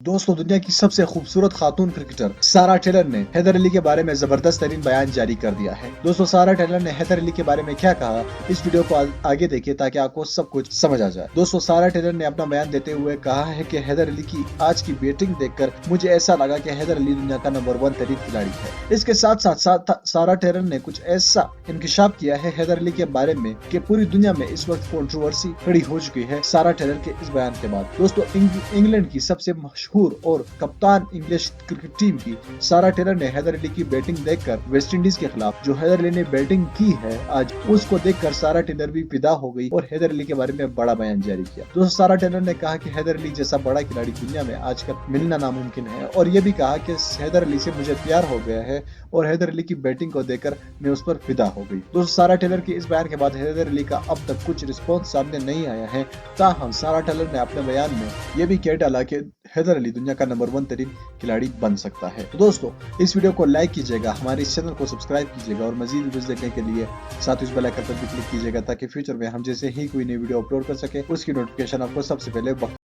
दोस्तों, दुनिया की सबसे खूबसूरत खातून क्रिकेटर सारा टेलर ने हैदर अली के बारे में जबरदस्त तरीन बयान जारी कर दिया है। दोस्तों, सारा टेलर ने हैदर अली के बारे में क्या कहा, इस वीडियो को आगे देखिए ताकि आपको सब कुछ समझ आ जाए। दोस्तों, सारा टेलर ने अपना बयान देते हुए कहा है कि हैदर अली की आज की बैटिंग देखकर मुझे ऐसा लगा कि हैदर अली दुनिया का नंबर 1 तरीन खिलाड़ी है। इसके साथ साथ सारा टेलर ने कुछ ऐसा इंकशाफ किया है हैदर अली के बारे में कि पूरी दुनिया में इस वक्त कंट्रोवर्सी खड़ी हो चुकी है सारा टेलर के इस बयान के बाद। दोस्तों, इंग्लैंड की सबसे मशहूर और कप्तान इंग्लिश क्रिकेट टीम की सारा टेलर ने हैदर अली की बैटिंग देखकर वेस्ट इंडीज के खिलाफ जो हैदर अली ने बैटिंग की है आज, उसको देखकर सारा टेलर भी फिदा हो गई और हैदर अली के बारे में बड़ा बयान जारी किया। दोस्तों, सारा टेलर ने कहा कि हैदर अली जैसा बड़ा खिलाड़ी दुनिया में आजकल मिलना नामुमकिन है और ये भी कहा कि हैदर अली से मुझे प्यार हो गया है और हैदर अली की बैटिंग को देखकर मैं उस पर फिदा हो गई। दोस्तों, सारा टेलर की इस बयान के बाद हैदर अली का अब तक कुछ रिस्पॉन्स सामने नहीं आया है। ताहम सारा टेलर ने अपने बयान में यह भी कह डाला कि हैदर अली दुनिया का नंबर 1 तरीन खिलाड़ी बन सकता है। तो दोस्तों, इस वीडियो को लाइक कीजिएगा, हमारे इस चैनल को सब्सक्राइब कीजिएगा और मजीद वीडियोस देखने के लिए साथ ही बेल आइकन पर भी क्लिक कीजिएगा ताकि फ्यूचर में हम जैसे ही कोई नई वीडियो अपलोड कर सके उसकी नोटिफिकेशन आपको सबसे पहले